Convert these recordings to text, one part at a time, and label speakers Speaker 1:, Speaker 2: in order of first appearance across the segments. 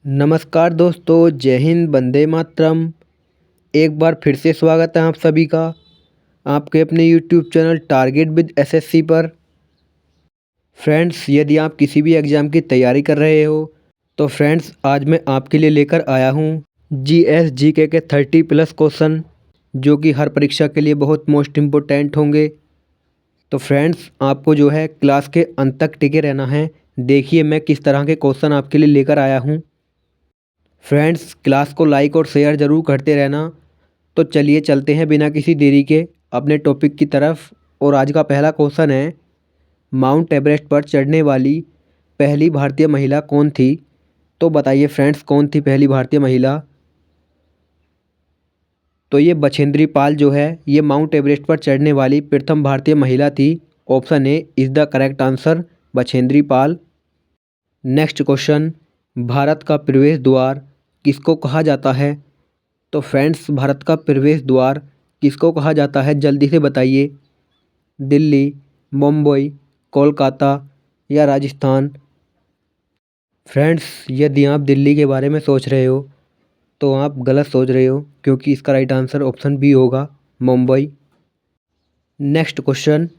Speaker 1: नमस्कार दोस्तों, जय हिंद, वंदे मातरम। एक बार फिर से स्वागत है आप सभी का आपके अपने YouTube channel target with SSC पर। फ्रेंड्स, यदि आप किसी भी एग्ज़ाम की तैयारी कर रहे हो तो फ्रेंड्स आज मैं आपके लिए लेकर आया हूँ जीएस जीके के 30+ क्वेश्चन, जो कि हर परीक्षा के लिए बहुत मोस्ट इम्पोर्टेंट होंगे। तो फ्रेंड्स आपको जो है क्लास के अंत तक टिके रहना है। देखिए मैं किस तरह के क्वेश्चन आपके लिए लेकर आया हूँ। फ्रेंड्स क्लास को लाइक और शेयर ज़रूर करते रहना। तो चलिए चलते हैं बिना किसी देरी के अपने टॉपिक की तरफ। और आज का पहला क्वेश्चन है, माउंट एवरेस्ट पर चढ़ने वाली पहली भारतीय महिला कौन थी? तो बताइए फ्रेंड्स, कौन थी पहली भारतीय महिला? तो ये बछेंद्री पाल जो है ये माउंट एवरेस्ट पर चढ़ने वाली प्रथम भारतीय महिला थी। Option A is the correct answer, Bachendri Pal. Next question, Bharat का प्रवेश द्वार किसको कहा जाता है? तो फ्रेंड्स भारत का प्रवेश द्वार किसको कहा जाता है, जल्दी से बताइए। दिल्ली, मुंबई, कोलकाता या राजस्थान? फ्रेंड्स यदि आप दिल्ली के बारे में सोच रहे हो तो आप गलत सोच रहे हो, क्योंकि इसका राइट आंसर ऑप्शन बी होगा, मुंबई। नेक्स्ट क्वेश्चन,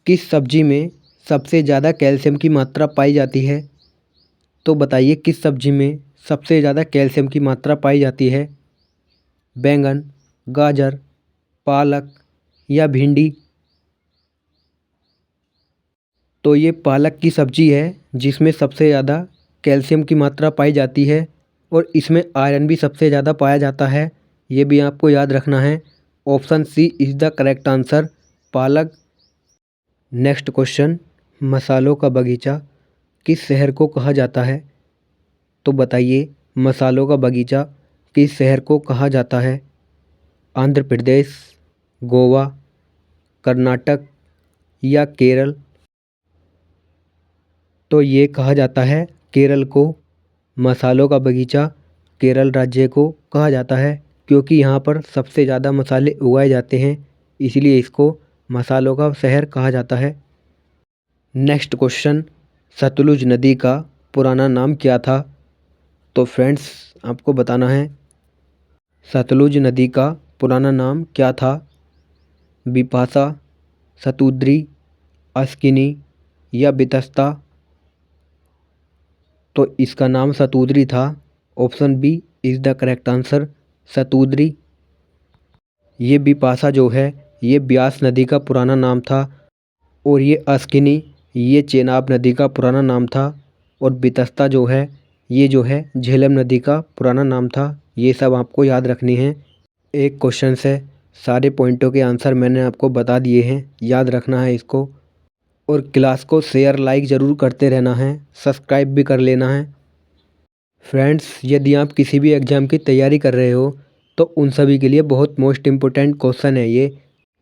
Speaker 1: किस सब्जी में सबसे ज़्यादा कैल्शियम की मात्रा पाई जाती है? तो बताइए किस सब्जी में सबसे ज़्यादा कैल्शियम की मात्रा पाई जाती है? बैंगन, गाजर, पालक या भिंडी? तो ये पालक की सब्जी है जिसमें सबसे ज़्यादा कैल्शियम की मात्रा पाई जाती है और इसमें आयरन भी सबसे ज़्यादा पाया जाता है। ये भी आपको याद रखना है। Option C is the correct answer, पालक। नेक्स्ट क्वेश्चन, मसालों का बगीचा किस शहर को कहा जाता है? तो बताइए मसालों का बगीचा किस शहर को कहा जाता है? आंध्र प्रदेश, गोवा, कर्नाटक या केरल? तो ये कहा जाता है केरल को। मसालों का बगीचा केरल राज्य को कहा जाता है क्योंकि यहाँ पर सबसे ज़्यादा मसाले उगाए जाते हैं, इसलिए इसको मसालों का शहर कहा जाता है। नेक्स्ट क्वेश्चन, सतलुज नदी का पुराना नाम क्या था? तो फ्रेंड्स आपको बताना है सतलुज नदी का पुराना नाम क्या था? बिपाशा, सतुद्री, अस्किनी या बितस्ता? तो इसका नाम सतुद्री था। Option B is the correct answer, Satudri. ये बिपाशा जो है ये ब्यास नदी का पुराना नाम था और ये अस्किनी ये चेनाब नदी का पुराना नाम था और बितस्ता जो है ये जो है झेलम नदी का पुराना नाम था। ये सब आपको याद रखनी है। एक क्वेश्चन से सारे पॉइंटों के आंसर मैंने आपको बता दिए हैं, याद रखना है इसको। और क्लास को शेयर लाइक ज़रूर करते रहना है, सब्सक्राइब भी कर लेना है। फ्रेंड्स यदि आप किसी भी एग्ज़ाम की तैयारी कर रहे हो तो उन सभी के लिए बहुत मोस्ट इम्पोर्टेंट क्वेश्चन है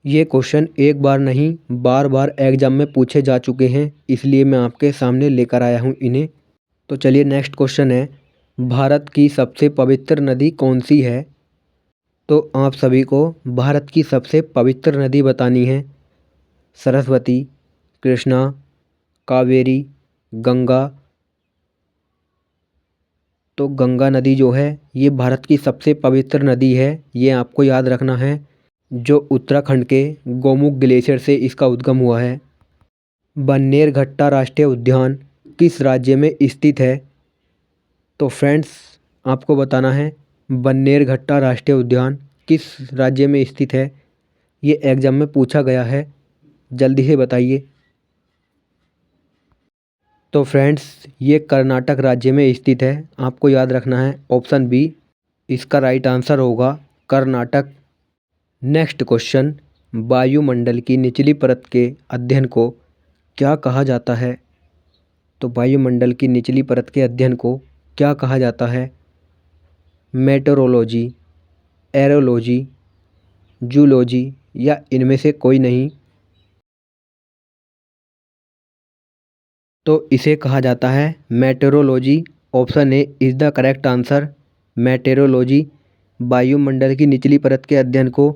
Speaker 1: ये क्वेश्चन एक बार नहीं बार बार एग्ज़ाम में पूछे जा चुके हैं, इसलिए मैं आपके सामने लेकर आया हूँ इन्हें। तो चलिए नेक्स्ट क्वेश्चन है, भारत की सबसे पवित्र नदी कौन सी है? तो आप सभी को भारत की सबसे पवित्र नदी बतानी है। सरस्वती, कृष्णा, कावेरी, गंगा? तो गंगा नदी जो है ये भारत की सबसे पवित्र नदी है, ये आपको याद रखना है, जो उत्तराखंड के गोमुख ग्लेशियर से इसका उद्गम हुआ है। बन्नेरघट्टा राष्ट्रीय उद्यान किस राज्य में स्थित है? तो फ्रेंड्स आपको बताना है बन्नेरघट्टा राष्ट्रीय उद्यान किस राज्य में स्थित है। ये एग्जाम में पूछा गया है, जल्दी से बताइए। तो फ्रेंड्स ये कर्नाटक राज्य में स्थित है, आपको याद रखना है। ऑप्शन बी इसका राइट आंसर होगा, कर्नाटक। नेक्स्ट क्वेश्चन, वायुमंडल की निचली परत के अध्ययन को क्या कहा जाता है? तो वायुमंडल की निचली परत के अध्ययन को क्या कहा जाता है? मेटेरोलॉजी, एरोलॉजी, जूलॉजी या इनमें से कोई नहीं? तो इसे कहा जाता है meteorology. Option A is the correct answer, meteorology. वायुमंडल की निचली परत के अध्ययन को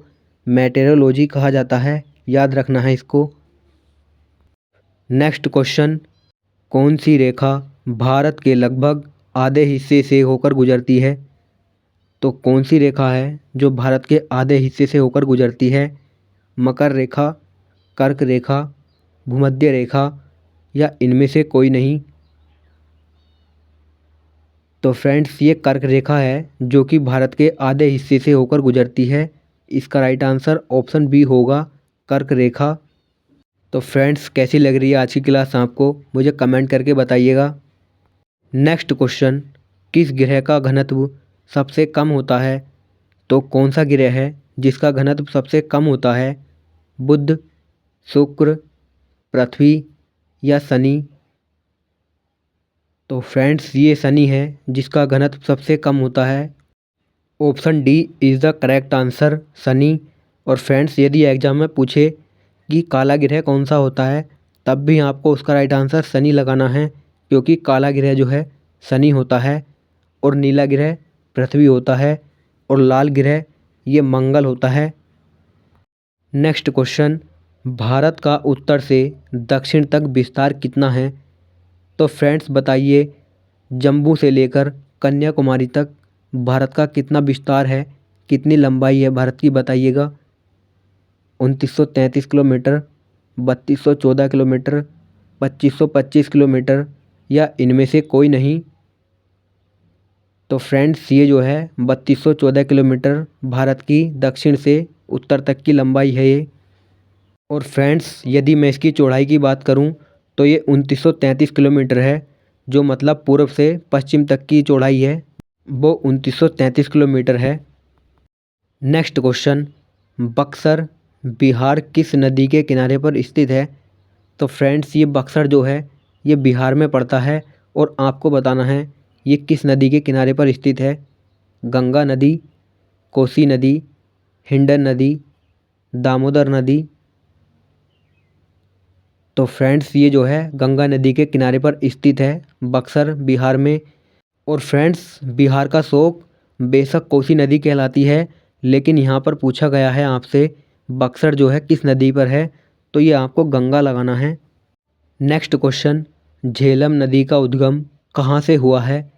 Speaker 1: मेटेरोलॉजी कहा जाता है, याद रखना है इसको। नेक्स्ट क्वेश्चन, कौन सी रेखा भारत के लगभग आधे हिस्से से होकर गुजरती है? तो कौन सी रेखा है जो भारत के आधे हिस्से से होकर गुजरती है? मकर रेखा, कर्क रेखा, भूमध्य रेखा या इनमें से कोई नहीं? तो फ्रेंड्स ये कर्क रेखा है जो कि भारत के आधे हिस्से से होकर गुजरती है। इसका राइट आंसर ऑप्शन बी होगा, कर्क रेखा। तो फ्रेंड्स कैसी लग रही है आज की क्लास आपको, मुझे कमेंट करके बताइएगा। नेक्स्ट क्वेश्चन, किस ग्रह का घनत्व सबसे कम होता है? तो कौन सा ग्रह है जिसका घनत्व सबसे कम होता है? बुध, शुक्र, पृथ्वी या शनि? तो फ्रेंड्स ये शनि है जिसका घनत्व सबसे कम होता है। Option D is the correct answer, Shani. और फ्रेंड्स यदि एग्जाम में पूछे कि काला ग्रह कौन सा होता है, तब भी आपको उसका राइट आंसर शनि लगाना है, क्योंकि काला ग्रह जो है शनि होता है और नीला ग्रह पृथ्वी होता है और लाल ग्रह ये मंगल होता है। नेक्स्ट क्वेश्चन, भारत का उत्तर से दक्षिण तक विस्तार कितना है? तो फ्रेंड्स बताइए, जम्मू से लेकर कन्याकुमारी तक भारत का कितना विस्तार है, कितनी लंबाई है भारत की, बताइएगा। 2933 किलोमीटर, 3214 किलोमीटर, 2525 किलोमीटर या इनमें से कोई नहीं? तो फ्रेंड्स ये जो है 3214 किलोमीटर भारत की दक्षिण से उत्तर तक की लंबाई है ये। और फ्रेंड्स यदि मैं इसकी चौड़ाई की बात करूं तो ये 2933 किलोमीटर है, जो मतलब पूर्व से पश्चिम तक की चौड़ाई है वो 2933 किलोमीटर है। नेक्स्ट क्वेश्चन, बक्सर बिहार किस नदी के किनारे पर स्थित है? तो फ्रेंड्स ये बक्सर जो है ये बिहार में पड़ता है और आपको बताना है ये किस नदी के किनारे पर स्थित है। गंगा नदी, कोसी नदी, हिंडन नदी, दामोदर नदी? तो फ्रेंड्स ये जो है गंगा नदी के किनारे पर स्थित है बक्सर बिहार में। और फ्रेंड्स बिहार का शोक बेशक कोसी नदी कहलाती है, लेकिन यहाँ पर पूछा गया है आपसे बक्सर जो है किस नदी पर है, तो ये आपको गंगा लगाना है। नेक्स्ट क्वेश्चन, झेलम नदी का उद्गम कहाँ से हुआ है?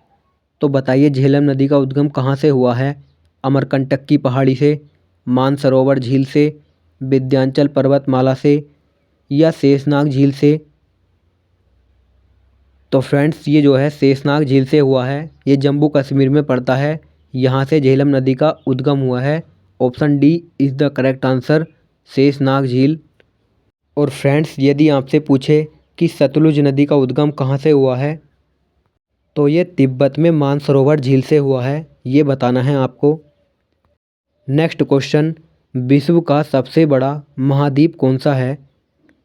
Speaker 1: तो बताइए झेलम नदी का उद्गम कहाँ से हुआ है? अमरकंटक की पहाड़ी से, मानसरोवर झील से, विंध्याचल पर्वतमाला से या शेषनाग झील से? तो फ्रेंड्स ये जो है शेषनाग झील से हुआ है, ये जम्मू कश्मीर में पड़ता है, यहाँ से झेलम नदी का उद्गम हुआ है। Option D is the correct answer, Sheshnag झील। और फ्रेंड्स यदि आपसे पूछे कि सतलुज नदी का उद्गम कहाँ से हुआ है, तो ये तिब्बत में मानसरोवर झील से हुआ है, ये बताना है आपको। नेक्स्ट क्वेश्चन, विश्व का सबसे बड़ा महाद्वीप कौन सा है?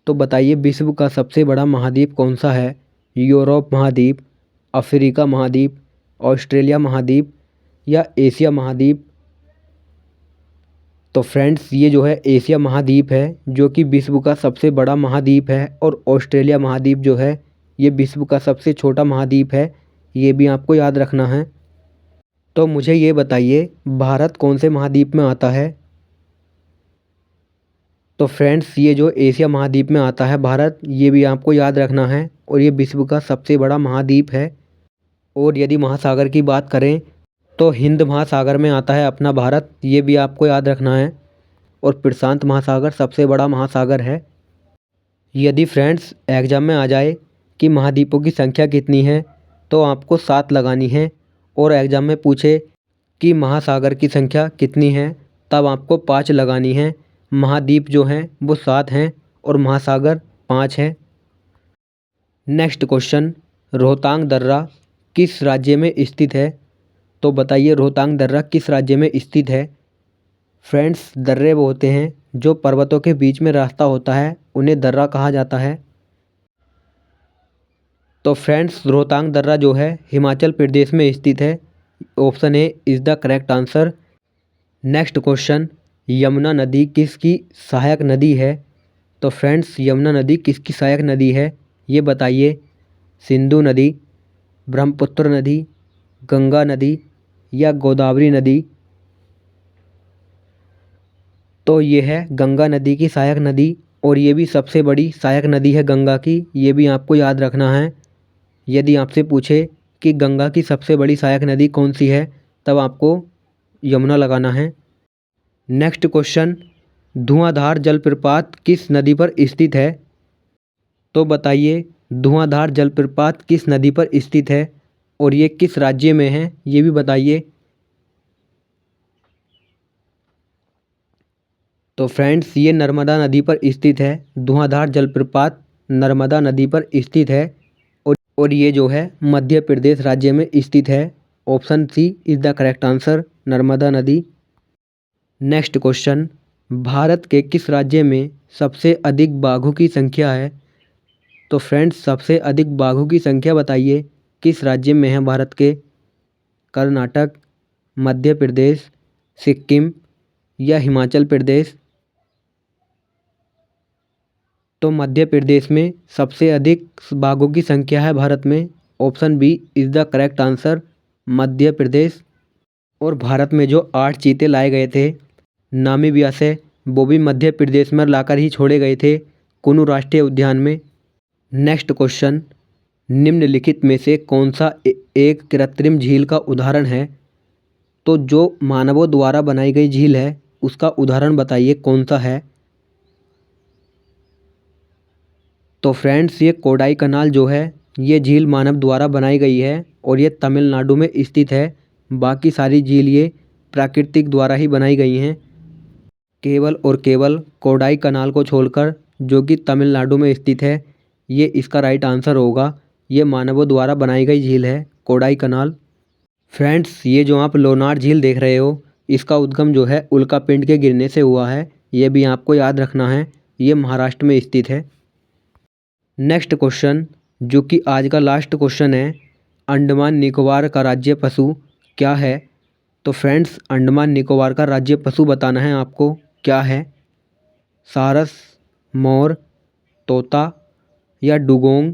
Speaker 1: तो बताइए विश्व का सबसे बड़ा महाद्वीप कौन सा है? यूरोप महाद्वीप, अफ्रीका महाद्वीप, ऑस्ट्रेलिया महाद्वीप या एशिया महाद्वीप? तो फ्रेंड्स ये जो है एशिया महाद्वीप है जो कि विश्व का सबसे बड़ा महाद्वीप है, और ऑस्ट्रेलिया महाद्वीप जो है ये विश्व का सबसे छोटा महाद्वीप है, ये भी आपको याद रखना है। तो मुझे ये बताइए भारत कौन से महाद्वीप में आता है? तो फ्रेंड्स ये जो एशिया महाद्वीप में आता है भारत, ये भी आपको याद रखना है, और ये विश्व का सबसे बड़ा महाद्वीप है। और यदि महासागर की बात करें तो हिंद महासागर में आता है अपना भारत, ये भी आपको याद रखना है। और प्रशांत महासागर सबसे बड़ा महासागर है। यदि फ्रेंड्स एग्जाम में आ जाए कि महाद्वीपों की संख्या कितनी है, तो आपको 7 लगानी है। और एग्जाम में पूछे कि महासागर की संख्या कितनी है, तब आपको 5 लगानी है। महाद्वीप जो हैं वो 7 हैं और महासागर 5 हैं। नेक्स्ट क्वेश्चन, रोहतांग दर्रा किस राज्य में स्थित है? तो बताइए रोहतांग दर्रा किस राज्य में स्थित है? फ्रेंड्स दर्रे वो होते हैं जो पर्वतों के बीच में रास्ता होता है, उन्हें दर्रा कहा जाता है। तो फ्रेंड्स रोहतांग दर्रा जो है हिमाचल प्रदेश में स्थित है। Option A is the correct answer. Next question, Yamuna नदी किसकी सहायक नदी है? तो फ्रेंड्स यमुना नदी किसकी सहायक नदी है, ये बताइए। सिंधु नदी, ब्रह्मपुत्र नदी, गंगा नदी या गोदावरी नदी? तो ये है गंगा नदी की सहायक नदी, और ये भी सबसे बड़ी सहायक नदी है गंगा की, ये भी आपको याद रखना है। यदि आपसे पूछे कि गंगा की सबसे बड़ी सहायक नदी कौन सी है, तब आपको यमुना लगाना है। नेक्स्ट क्वेश्चन, धुआंधार जलप्रपात किस नदी पर स्थित है? तो बताइए धुआंधार जलप्रपात किस नदी पर स्थित है और ये किस राज्य में है, ये भी बताइए। तो फ्रेंड्स ये नर्मदा नदी पर स्थित है। धुआंधार जलप्रपात नर्मदा नदी पर स्थित है और ये जो है मध्य प्रदेश राज्य में स्थित है। Option C is the correct answer, Narmada नदी। नेक्स्ट क्वेश्चन, भारत के किस राज्य में सबसे अधिक बाघों की संख्या है? तो फ्रेंड्स सबसे अधिक बाघों की संख्या बताइए किस राज्य में है भारत के? कर्नाटक, मध्य प्रदेश, सिक्किम या हिमाचल प्रदेश? तो मध्य प्रदेश में सबसे अधिक बाघों की संख्या है भारत में। Option B is the correct answer, Madhya Pradesh. और भारत में जो 8 चीते लाए गए थे नामीबिया से, वो भी मध्य प्रदेश में लाकर ही छोड़े गए थे, कुनू राष्ट्रीय उद्यान में। नेक्स्ट क्वेश्चन, निम्नलिखित में से कौन सा एक कृत्रिम झील का उदाहरण है? तो जो मानवों द्वारा बनाई गई झील है उसका उदाहरण बताइए कौन सा है? तो फ्रेंड्स ये कोडाई कनाल जो है ये झील मानव द्वारा बनाई गई है और ये तमिलनाडु में स्थित है। बाकी सारी झील ये प्राकृतिक द्वारा ही बनाई गई हैं, केवल और केवल कोडाई कनाल को छोड़कर, जो कि तमिलनाडु में स्थित है। ये इसका राइट आंसर होगा। ये मानवों द्वारा बनाई गई झील है कोडाई कनाल। फ्रेंड्स ये जो आप लोनार झील देख रहे हो इसका उद्गम जो है उल्कापिंड के गिरने से हुआ है। ये भी आपको याद रखना है। ये महाराष्ट्र में स्थित है। नेक्स्ट क्वेश्चन जो कि आज का लास्ट क्वेश्चन है, अंडमान निकोबार का राज्य पशु क्या है? तो फ्रेंड्स अंडमान निकोबार का राज्य पशु बताना है आपको, क्या है? सारस, मोर, तोता या डुगोंग?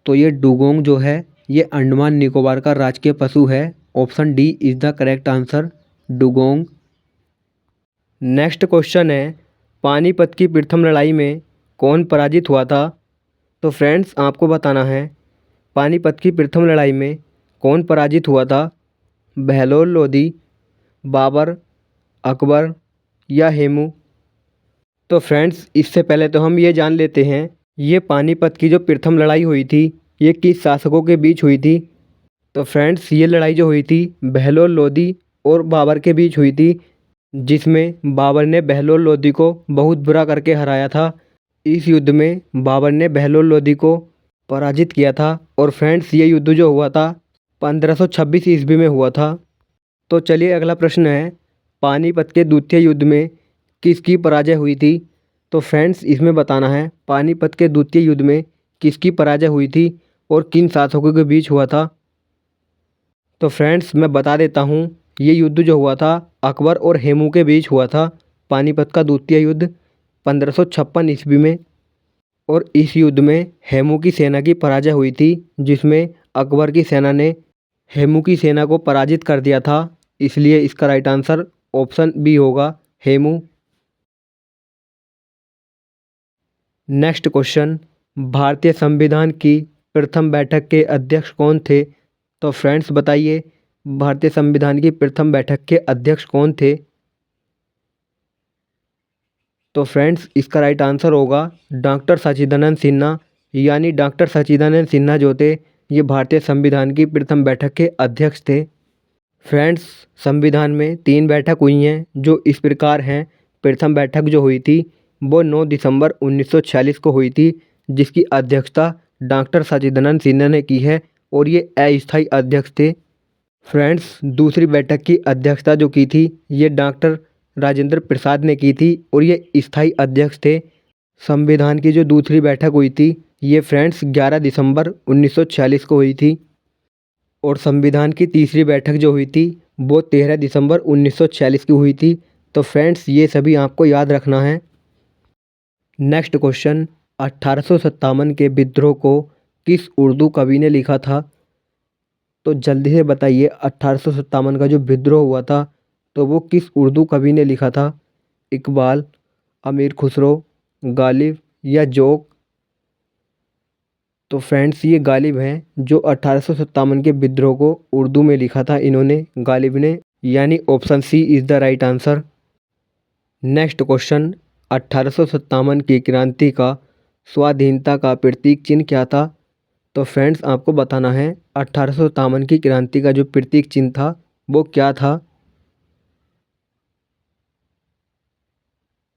Speaker 1: तो ये डुगोंग जो है ये अंडमान निकोबार का राजकीय पशु है। Option D is the correct answer, dugong. Next question है, पानीपत की प्रथम लड़ाई में कौन पराजित हुआ था? तो फ्रेंड्स आपको बताना है पानीपत की प्रथम लड़ाई में कौन पराजित हुआ था? बहलोल लोधी, बाबर, अकबर या हेमू? तो फ्रेंड्स इससे पहले तो हम ये जान लेते हैं ये पानीपत की जो प्रथम लड़ाई हुई थी ये किस शासकों के बीच हुई थी? तो फ्रेंड्स ये लड़ाई जो हुई थी बहलोल लोधी और बाबर के बीच हुई थी, जिसमें बाबर ने बहलोल लोधी को बहुत बुरा करके हराया था। इस युद्ध में बाबर ने बहलोल लोधी को पराजित किया था। और फ्रेंड्स ये युद्ध जो हुआ था 1526 ईस्वी में हुआ था। तो चलिए अगला प्रश्न है, पानीपत के द्वितीय युद्ध में किसकी पराजय हुई थी? तो फ्रेंड्स इसमें बताना है पानीपत के द्वितीय युद्ध में किसकी पराजय हुई थी और किन शासकों के बीच हुआ था? तो फ्रेंड्स मैं बता देता हूँ, ये युद्ध जो हुआ था अकबर और हेमू के बीच हुआ था। पानीपत का द्वितीय युद्ध 1556 ईस्वी में। और इस युद्ध में हेमू की सेना की पराजय हुई थी, जिसमें अकबर की सेना ने हेमू की सेना को पराजित कर दिया था। इसलिए इसका राइट आंसर ऑप्शन बी होगा, हेमू। नेक्स्ट क्वेश्चन, भारतीय संविधान की प्रथम बैठक के अध्यक्ष कौन थे? तो फ्रेंड्स बताइए भारतीय संविधान की प्रथम बैठक के अध्यक्ष कौन थे? तो फ्रेंड्स इसका राइट आंसर होगा डॉक्टर सच्चिदानंद सिन्हा। यानी डॉक्टर सच्चिदानंद सिन्हा जो थे ये भारतीय संविधान की प्रथम बैठक के अध्यक्ष थे। फ्रेंड्स संविधान में 3 बैठक हुई हैं जो इस प्रकार हैं। प्रथम बैठक जो हुई थी वो 9 दिसंबर 1946 को हुई थी, जिसकी अध्यक्षता डॉक्टर सच्चिदानंद सिन्हा ने की है और ये अस्थायी अध्यक्ष थे। फ्रेंड्स दूसरी बैठक की अध्यक्षता जो की थी ये डॉक्टर राजेंद्र प्रसाद ने की थी और ये स्थायी अध्यक्ष थे। संविधान की जो दूसरी बैठक हुई थी ये फ्रेंड्स 11 दिसंबर 1946 को हुई थी। और संविधान की तीसरी बैठक जो हुई थी वो 13 दिसंबर 1946 की हुई थी। तो फ्रेंड्स ये सभी आपको याद रखना है। नेक्स्ट क्वेश्चन, 1857 के विद्रोह को किस उर्दू कवि ने लिखा था? तो जल्दी से बताइए 1857 का जो विद्रोह हुआ था तो वो किस उर्दू कवि ने लिखा था? इकबाल, अमीर खुसरो, गालिब या जोक? तो फ्रेंड्स ये गालिब हैं जो 1857 के विद्रोह को उर्दू में लिखा था इन्होंने, गालिब ने, यानी option C is the right answer. Next question, 1857 की क्रांति का स्वाधीनता का प्रतीक चिन्ह क्या था? तो फ्रेंड्स आपको बताना है 1857 की क्रांति का जो प्रतीक चिन्ह था वो क्या था?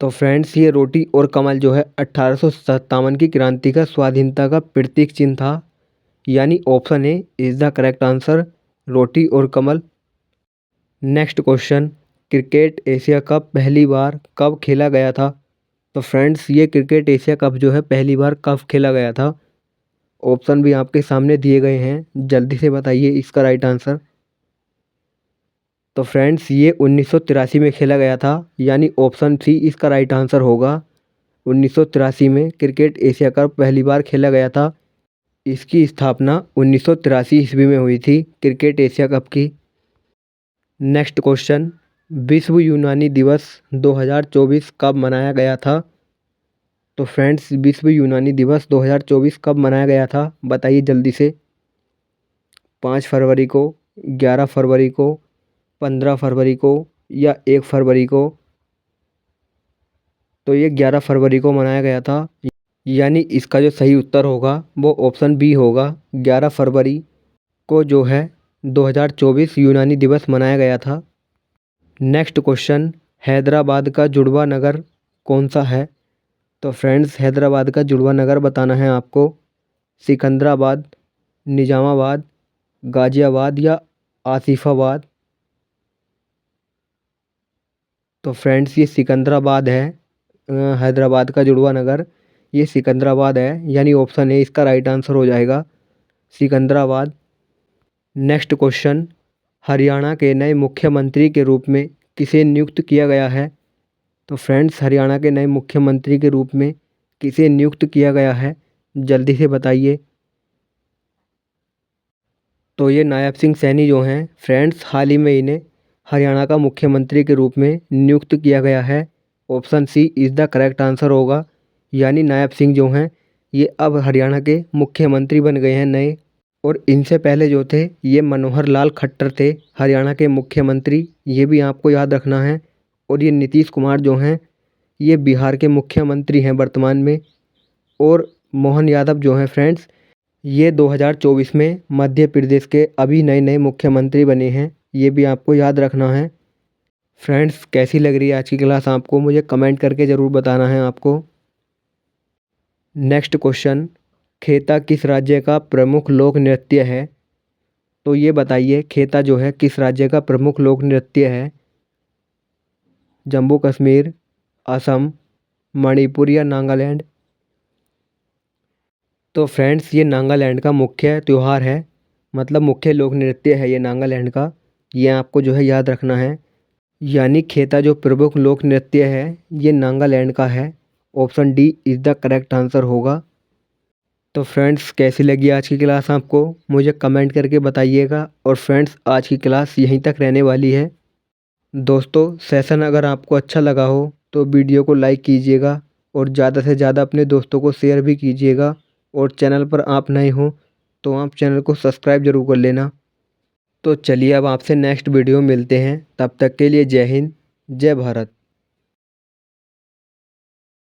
Speaker 1: तो फ्रेंड्स ये रोटी और कमल जो है 1857 की क्रांति का स्वाधीनता का प्रतीक चिन्ह था, यानी option A is the correct answer, रोटी और कमल। Next question, cricket Asia Cup पहली बार कब खेला गया था? तो फ्रेंड्स ये क्रिकेट एशिया कप जो है पहली बार कब खेला गया था? ऑप्शन भी आपके सामने दिए गए हैं, जल्दी से बताइए इसका राइट आंसर। तो फ्रेंड्स ये 1983 में खेला गया था, यानी ऑप्शन सी इसका राइट आंसर होगा। 1983 में क्रिकेट एशिया कप पहली बार खेला गया था। इसकी स्थापना 1983 ईस्वी में हुई थी क्रिकेट एशिया कप की। नेक्स्ट क्वेश्चन, विश्व यूनानी दिवस 2024 कब मनाया गया था? तो फ्रेंड्स विश्व यूनानी दिवस 2024 कब मनाया गया था? बताइए जल्दी से। 5 फरवरी को, 11 फरवरी को, 15 फरवरी को या 1 फरवरी को? तो ये 11 फरवरी को मनाया गया था, यानी इसका जो सही उत्तर होगा वो ऑप्शन बी होगा। 11 फरवरी को जो है 2024 यूनानी दिवस मनाया गया था। नेक्स्ट क्वेश्चन, हैदराबाद का जुड़वा नगर कौन सा है? तो फ्रेंड्स हैदराबाद का जुड़वा नगर बताना है आपको। सिकंदराबाद, निजामाबाद, गाज़ियाबाद या आसिफाबाद? तो फ्रेंड्स ये सिकंदराबाद है, हैदराबाद का जुड़वा नगर ये सिकंदराबाद है, यानी ऑप्शन ए इसका राइट आंसर हो जाएगा, सिकंदराबाद। नेक्स्ट क्वेश्चन, हरियाणा के नए मुख्यमंत्री के रूप में किसे नियुक्त किया गया है? तो फ्रेंड्स हरियाणा के नए मुख्यमंत्री के रूप में किसे नियुक्त किया गया है? जल्दी से बताइए। तो ये नायब सिंह सैनी जो हैं फ्रेंड्स, हाल ही में इन्हें हरियाणा का मुख्यमंत्री के रूप में नियुक्त किया गया है। Option C is the correct answer होगा, यानी नायब सिंह जो हैं ये अब हरियाणा के मुख्यमंत्री बन गए हैं नए। और इनसे पहले जो थे ये मनोहर लाल खट्टर थे हरियाणा के मुख्यमंत्री, ये भी आपको याद रखना है। और ये नीतीश कुमार जो हैं ये बिहार के मुख्यमंत्री हैं वर्तमान में। और मोहन यादव जो हैं फ्रेंड्स ये 2024 में मध्य प्रदेश के अभी नए नए मुख्यमंत्री बने हैं, ये भी आपको याद रखना है। फ्रेंड्स कैसी लग रही है आज की क्लास आपको, मुझे कमेंट करके ज़रूर बताना है आपको। नेक्स्ट क्वेश्चन, खेता किस राज्य का प्रमुख लोक नृत्य है? तो ये बताइए खेता जो है किस राज्य का प्रमुख लोक नृत्य है? जम्मू कश्मीर, असम, मणिपुर या नागालैंड? तो फ्रेंड्स ये नागालैंड का मुख्य त्यौहार है, मतलब मुख्य लोक नृत्य है ये नागालैंड का, ये आपको जो है याद रखना है। यानी खेता जो प्रमुख लोक नृत्य है ये नागालैंड का है। Option D is the correct answer होगा। तो फ्रेंड्स कैसी लगी आज की क्लास आपको, मुझे कमेंट करके बताइएगा। और फ्रेंड्स आज की क्लास यहीं तक रहने वाली है। दोस्तों सेशन अगर आपको अच्छा लगा हो तो वीडियो को लाइक कीजिएगा और ज़्यादा से ज़्यादा अपने दोस्तों को शेयर भी कीजिएगा। और चैनल पर आप नए हो तो आप चैनल को सब्सक्राइब ज़रूर कर लेना। तो चलिए अब आपसे नेक्स्ट वीडियो मिलते हैं, तब तक के लिए जय हिंद, जय भारत।